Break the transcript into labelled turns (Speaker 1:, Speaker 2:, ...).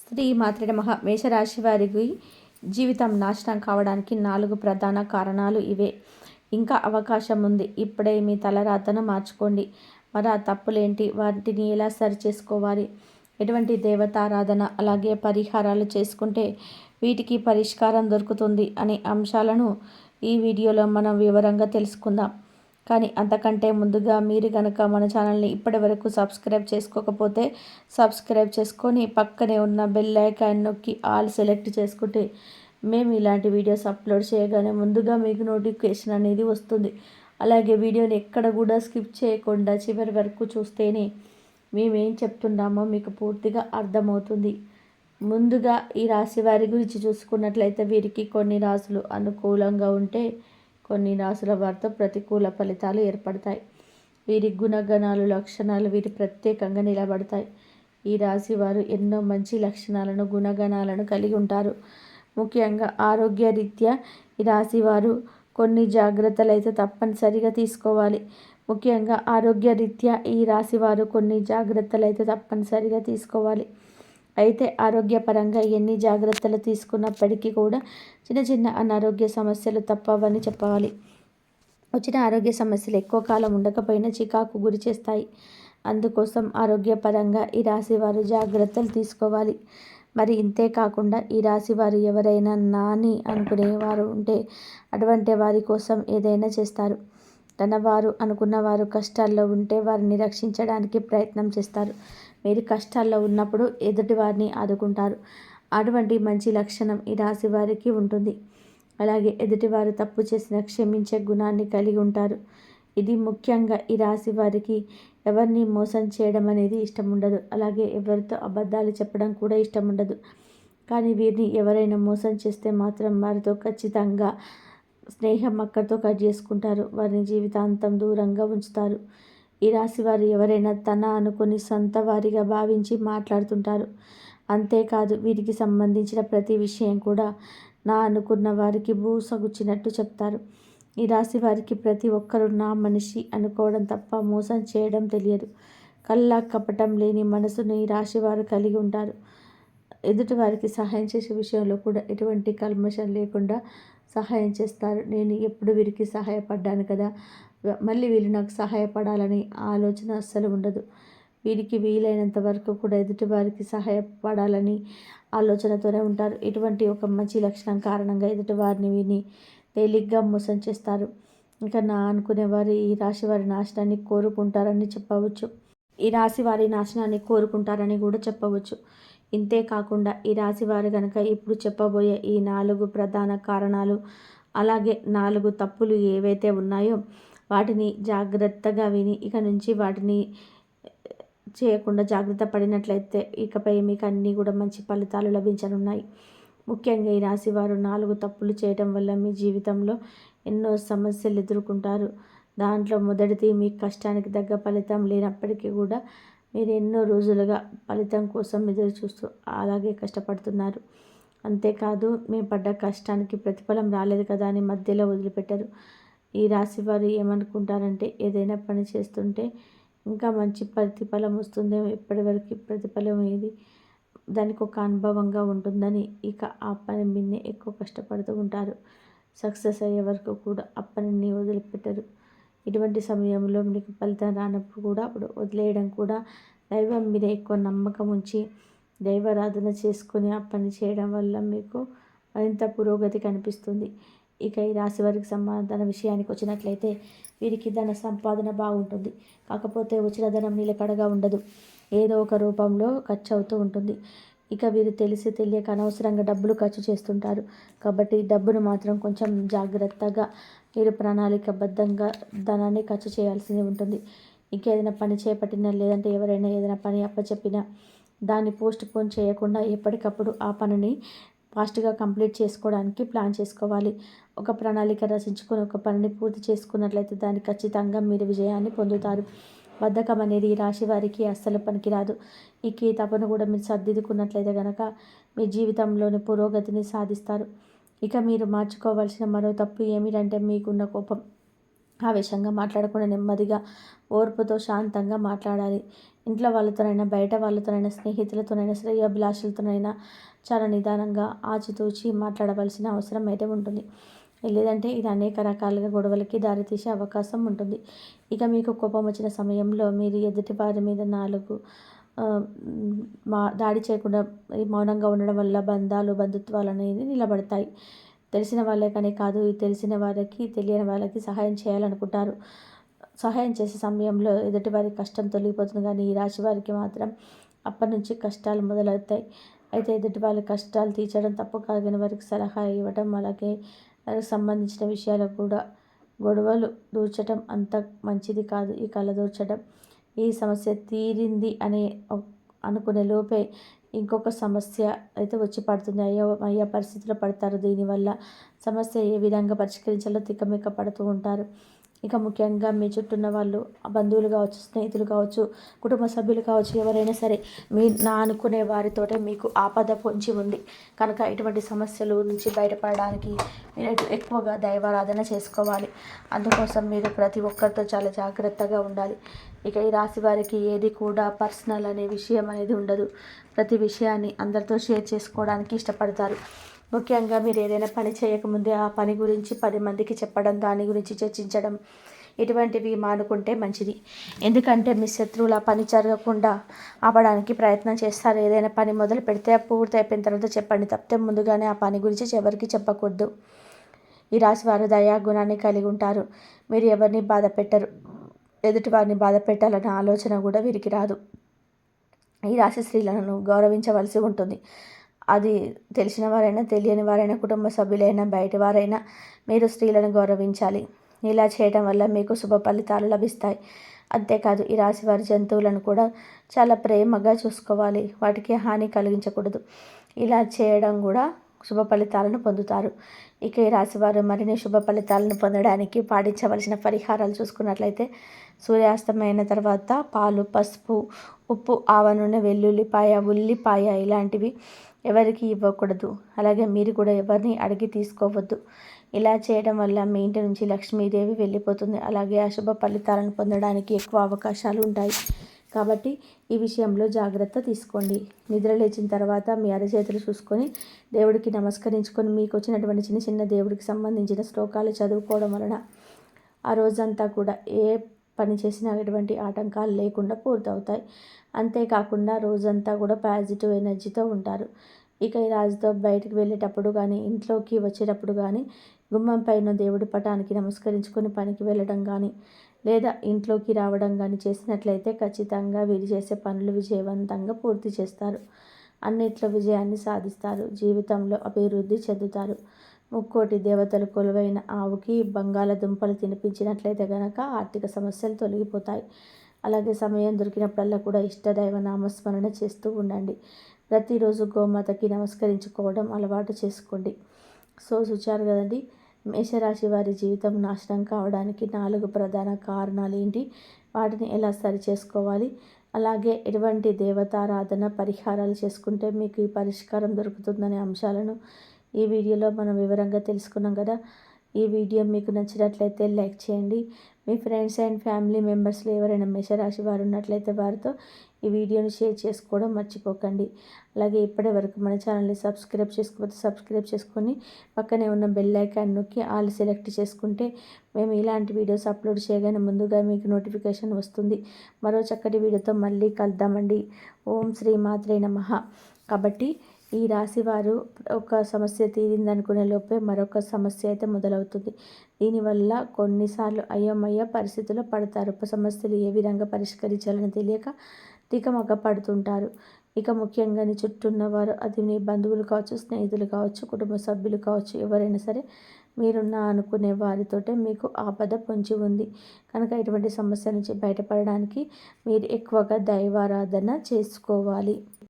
Speaker 1: శ్రీ మాత్రే నమః. మేషరాశి వారికి జీవితం నాశనం కావడానికి 4 ప్రధాన కారణాలు ఇవే. ఇంకా అవకాశం ఉంది. ఇప్పుడే మీ తలరాతను మార్చుకోండి. మరి ఆ తప్పులేంటి, వాటిని ఎలా సరిచేసుకోవాలి, ఎటువంటి దేవతారాధన అలాగే పరిహారాలు చేసుకుంటే వీటికి పరిష్కారం దొరుకుతుంది అనే అంశాలను ఈ వీడియోలో మనం వివరంగా తెలుసుకుందాం. కానీ అంతకంటే ముందుగా మీరు కనుక మన ఛానల్ని ఇప్పటి వరకు సబ్స్క్రైబ్ చేసుకోకపోతే సబ్స్క్రైబ్ చేసుకొని పక్కనే ఉన్న బెల్ ఐకాన్ నొక్కి ఆల్ సెలెక్ట్ చేసుకుంటే మేము ఇలాంటి వీడియోస్ అప్లోడ్ చేయగానే ముందుగా మీకు నోటిఫికేషన్ అనేది వస్తుంది. అలాగే వీడియోని ఎక్కడ కూడా స్కిప్ చేయకుండా చివరి వరకు చూస్తేనే మేమేం చెప్తున్నామో మీకు పూర్తిగా అర్థమవుతుంది. ముందుగా ఈ రాశి వారి గురించి చూసుకున్నట్లయితే వీరికి కొన్ని రాశులు అనుకూలంగా ఉంటే కొన్ని రాశుల వారితో ప్రతికూల ఫలితాలు ఏర్పడతాయి. వీరి గుణగణాలు లక్షణాలు వీరి ప్రత్యేకంగా నిలబడతాయి. ఈ రాశి వారు ఎన్నో మంచి లక్షణాలను గుణగణాలను కలిగి ఉంటారు. ముఖ్యంగా ఆరోగ్యరీత్యా ఈ రాశి వారు కొన్ని జాగ్రత్తలు అయితే తప్పనిసరిగా తీసుకోవాలి. ముఖ్యంగా ఆరోగ్యరీత్యా ఈ రాశి వారు కొన్ని జాగ్రత్తలు అయితే తప్పనిసరిగా తీసుకోవాలి. అయితే ఆరోగ్యపరంగా ఎన్ని జాగ్రత్తలు తీసుకున్నప్పటికీ కూడా చిన్న చిన్న అనారోగ్య సమస్యలు తప్పవని చెప్పాలి. వచ్చిన ఆరోగ్య సమస్యలు ఎక్కువ కాలం ఉండకపోయినా చికాకు గురి చేస్తాయి. అందుకోసం ఆరోగ్యపరంగా ఈ రాశి వారు జాగ్రత్తలు తీసుకోవాలి. మరి ఇంతే కాకుండా ఈ రాశి వారు ఎవరైనా నాని అనుకునేవారు ఉంటే అటువంటి వారి కోసం ఏదైనా చేస్తారు. తన వారు అనుకున్న వారు కష్టాల్లో ఉంటే వారిని రక్షించడానికి ప్రయత్నం చేస్తారు. మీరు కష్టాల్లో ఉన్నప్పుడు ఎదుటి వారిని ఆదుకుంటారు. అటువంటి మంచి లక్షణం ఈ రాశి వారికి ఉంటుంది. అలాగే ఎదుటివారు తప్పు చేసిన క్షమించే గుణాన్ని కలిగి ఉంటారు. ఇది ముఖ్యంగా ఈ రాశి వారికి ఎవరిని మోసం చేయడం అనేది ఇష్టం ఉండదు. అలాగే ఎవరితో అబద్ధాలు చెప్పడం కూడా ఇష్టం ఉండదు. కానీ వీరిని ఎవరైనా మోసం చేస్తే మాత్రం వారితో ఖచ్చితంగా స్నేహం అక్కడితో కట్ చేసుకుంటారు. వారిని జీవితాంతం దూరంగా ఉంచుతారు. ఈ రాశి వారు ఎవరైనా తన అనుకుని సొంత వారిగా భావించి మాట్లాడుతుంటారు. అంతేకాదు వీరికి సంబంధించిన ప్రతి విషయం కూడా నా అనుకున్న వారికి బూసగుచ్చినట్టు చెప్తారు. ఈ రాశి వారికి ప్రతి ఒక్కరూ నా మనిషి అనుకోవడం తప్ప మోసం చేయడం తెలియదు. కళ్ళ కపటం లేని మనసును ఈ రాశి వారు కలిగి ఉంటారు. ఎదుటి వారికి సహాయం చేసే విషయంలో కూడా ఎటువంటి కల్మషం లేకుండా సహాయం చేస్తారు. నేను ఎప్పుడు వీరికి సహాయపడ్డాను కదా, మళ్ళీ వీళ్ళు నాకు సహాయపడాలని ఆలోచన అస్సలు ఉండదు. వీరికి వీలైనంత వరకు కూడా ఎదుటి వారికి సహాయపడాలని ఆలోచనతోనే ఉంటారు. ఇటువంటి ఒక మంచి లక్షణం కారణంగా ఎదుటి వారిని వీరిని తేలిగ్గా మోసం చేస్తారు. ఇంకా నా అనుకునేవారు ఈ రాశి వారి నాశనాన్ని కోరుకుంటారని చెప్పవచ్చు. ఈ రాశి వారి నాశనాన్ని కోరుకుంటారని కూడా చెప్పవచ్చు. ఇంతే కాకుండా ఈ రాశి వారు కనుక ఇప్పుడు చెప్పబోయే ఈ 4 ప్రధాన కారణాలు అలాగే 4 తప్పులు ఏవైతే ఉన్నాయో వాటిని జాగ్రత్తగా విని ఇక నుంచి వాటిని చేయకుండా జాగ్రత్త పడినట్లయితే ఇకపై మీకు అన్నీ కూడా మంచి ఫలితాలు లభించనున్నాయి. ముఖ్యంగా ఈ రాశి వారు 4 తప్పులు చేయడం వల్ల మీ జీవితంలో ఎన్నో సమస్యలు ఎదుర్కొంటారు. దాంట్లో మొదటిది మీ కష్టానికి తగ్గ ఫలితం లేనప్పటికీ కూడా మీరు ఎన్నో రోజులుగా ఫలితం కోసం ఎదురు చూస్తూ అలాగే కష్టపడుతున్నారు. అంతేకాదు మీ పడ్డ కష్టానికి ప్రతిఫలం రాలేదు కదా అని మధ్యలో వదిలిపెట్టరు. ఈ రాశి వారు ఏమనుకుంటారంటే ఏదైనా పని చేస్తుంటే ఇంకా మంచి ప్రతిఫలం వస్తుందేమో, ఇప్పటివరకు ప్రతిఫలం ఏది, దానికి ఒక అనుభవంగా ఉంటుందని ఇక ఆ పని మీదనే ఎక్కువ కష్టపడుతూ ఉంటారు. సక్సెస్ అయ్యే వరకు కూడా ఆ పనిని వదిలిపెట్టరు. ఇటువంటి సమయంలో మీకు ఫలితం రానప్పుడు కూడా అప్పుడు వదిలేయడం కూడా దైవం మీద ఎక్కువ నమ్మకం ఉంచి దైవారాధన చేసుకుని ఆ పని చేయడం వల్ల మీకు మరింత పురోగతి కనిపిస్తుంది. ఇక ఈ రాశి వారికి సంపాదన విషయానికి వచ్చినట్లయితే వీరికి ధన సంపాదన బాగుంటుంది. కాకపోతే వచ్చిన ధనం నిలకడగా ఉండదు. ఏదో ఒక రూపంలో ఖర్చు అవుతూ ఉంటుంది. ఇక వీరు తెలిసి తెలియక అనవసరంగా డబ్బులు ఖర్చు చేస్తుంటారు. కాబట్టి డబ్బును మాత్రం కొంచెం జాగ్రత్తగా మీరు ప్రణాళికబద్ధంగా ధనాన్ని ఖర్చు చేయాల్సి ఉంటుంది. ఇంకేదైనా పని చేపట్టినా లేదంటే ఎవరైనా ఏదైనా పని అప్పచెప్పినా దాన్ని పోస్ట్ పోన్ చేయకుండా ఎప్పటికప్పుడు ఆ పనిని ఫాస్ట్గా కంప్లీట్ చేసుకోవడానికి ప్లాన్ చేసుకోవాలి. ఒక ప్రణాళిక రచించుకొని ఒక పనిని పూర్తి చేసుకున్నట్లయితే దాన్ని ఖచ్చితంగా మీరు విజయాన్ని పొందుతారు. బద్ధకం అనేది ఈ రాశి వారికి అస్సలు పనికిరాదు. ఈ తపను కూడా మీరు సర్దిద్దుకున్నట్లయితే కనుక మీ జీవితంలోని పురోగతిని సాధిస్తారు. ఇక మీరు మార్చుకోవాల్సిన మరో తప్పు ఏమిటంటే మీకున్న కోపం. ఆవేశంగా మాట్లాడకుండా నెమ్మదిగా ఓర్పుతో శాంతంగా మాట్లాడాలి. ఇంట్లో వాళ్ళతోనైనా, బయట వాళ్ళతోనైనా, స్నేహితులతోనైనా, శ్రేయోభిలాషులతోనైనా చాలా నిదానంగా ఆచితూచి మాట్లాడవలసిన అవసరం అయితే ఉంటుంది. లేదంటే ఇది అనేక రకాలుగా గొడవలకి దారితీసే అవకాశం ఉంటుంది. ఇక మీకు కోపం వచ్చిన సమయంలో మీరు ఎదుటి వారి మీద దాడి చేయకుండా మౌనంగా ఉండడం వల్ల బంధాలు, బంధుత్వాలు అనేది నిలబడతాయి. తెలిసిన వాళ్ళకనే కాదు, తెలిసిన వారికి, తెలియని వాళ్ళకి సహాయం చేయాలనుకుంటారు. సహాయం చేసే సమయంలో ఎదుటి వారి కష్టం తొలగిపోతుంది, కానీ ఈ రాశి వారికి మాత్రం అప్పటి నుంచి కష్టాలు మొదలవుతాయి. అయితే ఎదుటి వాళ్ళ కష్టాలు తీర్చడం తప్పు కాదు, కానీ వారికి సలహా ఇవ్వడం, అలాగే వారికి సంబంధించిన విషయాలు కూడా గొడవలు దూర్చడం అంత మంచిది కాదు. ఈ కళ్ళదూర్చడం ఈ సమస్య తీరింది అనుకునే లోపే ఇంకొక సమస్య అయితే వచ్చి పడుతుంది. అయ్యే పరిస్థితిలో పడతారు. దీనివల్ల సమస్య ఏ విధంగా పరిష్కరించాలో తికమిక పడుతూ ఉంటారు. ఇక ముఖ్యంగా మీ చుట్టూ ఉన్న వాళ్ళు, బంధువులు కావచ్చు, స్నేహితులు కావచ్చు, కుటుంబ సభ్యులు కావచ్చు, ఎవరైనా సరే అనుకునే వారితోటే మీకు ఆపద పొంచి ఉంది కనుక ఇటువంటి సమస్యలు నుంచి బయటపడడానికి మీరు ఎక్కువగా దైవారాధన చేసుకోవాలి. అందుకోసం మీరు ప్రతి ఒక్కరితో చాలా జాగ్రత్తగా ఉండాలి. ఇక ఈ రాశి వారికి ఏది కూడా పర్సనల్ అనే విషయం అనేది ఉండదు. ప్రతి విషయాన్ని అందరితో షేర్ చేసుకోవడానికి ఇష్టపడతారు. ముఖ్యంగా మీరు ఏదైనా పని చేయకముందే ఆ పని గురించి 10 మందికి చెప్పడం, దాని గురించి చర్చించడం, ఇటువంటివి మానుకుంటే మంచిది. ఎందుకంటే మీ శత్రువుల పని జరగకుండా ఆపడానికి ప్రయత్నం చేస్తారు. ఏదైనా పని మొదలు పెడితే పూర్తి అయిపోయిన తర్వాత చెప్పండి, తప్పితే ముందుగానే ఆ పని గురించి ఎవరికి చెప్పకూడదు. ఈ రాశి వారు దయా గుణాన్ని కలిగి ఉంటారు. మీరు ఎవరిని బాధ పెట్టరు. ఎదుటి వారిని బాధ పెట్టాలన్న ఆలోచన కూడా వీరికి రాదు. ఈ రాశి స్త్రీలను గౌరవించవలసి ఉంటుంది. అది తెలిసిన వారైనా, తెలియని వారైనా, కుటుంబ సభ్యులైనా, బయట వారైనా మీరు స్త్రీలను గౌరవించాలి. ఇలా చేయడం వల్ల మీకు శుభ ఫలితాలు లభిస్తాయి. అంతేకాదు ఈ రాశి వారి జంతువులను కూడా చాలా ప్రేమగా చూసుకోవాలి. వాటికి హాని కలిగించకూడదు. ఇలా చేయడం కూడా శుభ ఫలితాలను పొందుతారు. ఇక ఈ రాశివారు మరిన్ని శుభ ఫలితాలను పొందడానికి పాటించవలసిన పరిహారాలు చూసుకున్నట్లయితే, సూర్యాస్తమైన తర్వాత పాలు, పసుపు, ఉప్పు, ఆవ నూనె, వెల్లుల్లిపాయ, ఉల్లిపాయ ఇలాంటివి ఎవరికి ఇవ్వకూడదు. అలాగే మీరు కూడా ఎవరిని అడిగి తీసుకోవద్దు. ఇలా చేయడం వల్ల మీ ఇంటి నుంచి లక్ష్మీదేవి వెళ్ళిపోతుంది. అలాగే అశుభ ఫలితాలను పొందడానికి ఎక్కువ అవకాశాలు ఉంటాయి. కాబట్టి ఈ విషయంలో జాగ్రత్త తీసుకోండి. నిద్ర లేచిన తర్వాత మీ అరచేతులు చూసుకొని దేవుడికి నమస్కరించుకొని మీకు వచ్చినటువంటి చిన్న చిన్న దేవుడికి సంబంధించిన శ్లోకాలు చదువుకోవడం వలన ఆ రోజంతా కూడా ఏ పని చేసినా ఎటువంటి ఆటంకాలు లేకుండా పూర్తవుతాయి. అంతేకాకుండా రోజంతా కూడా పాజిటివ్ ఎనర్జీతో ఉంటారు. ఇక ఈ రాజుతో బయటికి వెళ్ళేటప్పుడు కానీ, ఇంట్లోకి వచ్చేటప్పుడు కానీ, గుమ్మం పైన దేవుడి పటానికి నమస్కరించుకొని పనికి వెళ్ళడం కానీ, లేదా ఇంట్లోకి రావడం కానీ చేసినట్లయితే ఖచ్చితంగా వీరు చేసే పనులు విజయవంతంగా పూర్తి చేస్తారు. అన్నిట్లో విజయాన్ని సాధిస్తారు. జీవితంలో అభివృద్ధి చెందుతారు. ముక్కోటి దేవతలు కొలువైన ఆవుకి బంగాళదుంపలు తినిపించినట్లయితే కనుక ఆర్థిక సమస్యలు తొలగిపోతాయి. అలాగే సమయం దొరికినప్పుడల్లా కూడా ఇష్టదైవ నామస్మరణ చేస్తూ ఉండండి. ప్రతిరోజు గోమాతకి నమస్కరించుకోవడం అలవాటు చేసుకోండి. చూచారు కదండి, మేషరాశి వారి జీవితం నాశనం కావడానికి 4 ప్రధాన కారణాలు ఏంటి, వాటిని ఎలా సరి చేసుకోవాలి, అలాగే ఎటువంటి దేవతారాధన పరిహారాలు చేసుకుంటే మీకు ఈ పరిష్కారం దొరుకుతుందనే అంశాలను ఈ వీడియోలో మనం వివరంగా తెలుసుకున్నాం కదా. ఈ వీడియో మీకు నచ్చినట్లయితే లైక్ చేయండి. మీ ఫ్రెండ్స్ అండ్ ఫ్యామిలీ మెంబర్స్లో ఎవరైనా మేషరాశి వారు ఉన్నట్లయితే వారితో ఈ వీడియోని షేర్ చేసుకోవడం మర్చిపోకండి. అలాగే ఇప్పటి వరకు మన ఛానల్ని సబ్స్క్రైబ్ చేసుకోకపోతే సబ్స్క్రైబ్ చేసుకొని పక్కనే ఉన్న బెల్ ఐకాన్ నొక్కి ఆల్ సెలెక్ట్ చేసుకుంటే మేము ఇలాంటి వీడియోస్ అప్లోడ్ చేయగానే ముందుగా మీకు నోటిఫికేషన్ వస్తుంది. మరో చక్కటి వీడియోతో మళ్ళీ కలుద్దామండి. ఓం శ్రీ మాత్రే నమః. కాబట్టి ఈ రాశి వారు ఒక సమస్య తీరిందనుకునే లోపే మరొక సమస్య అయితే మొదలవుతుంది. దీనివల్ల కొన్నిసార్లు అయోమయ పరిస్థితుల్లో పడతారు. సమస్యలు ఏ విధంగా పరిష్కరించాలని తెలియక తికమక పడుతుంటారు. ఇక ముఖ్యంగా నీ చుట్టూ ఉన్నవారు, అది నీ బంధువులు కావచ్చు, స్నేహితులు కావచ్చు, కుటుంబ సభ్యులు కావచ్చు, ఎవరైనా సరే మీరున్నా అనుకునే వారితోటే మీకు ఆపద పొంచి ఉంది కనుక ఇటువంటి సమస్య నుంచి బయటపడడానికి మీరు ఎక్కువగా దైవారాధన చేసుకోవాలి.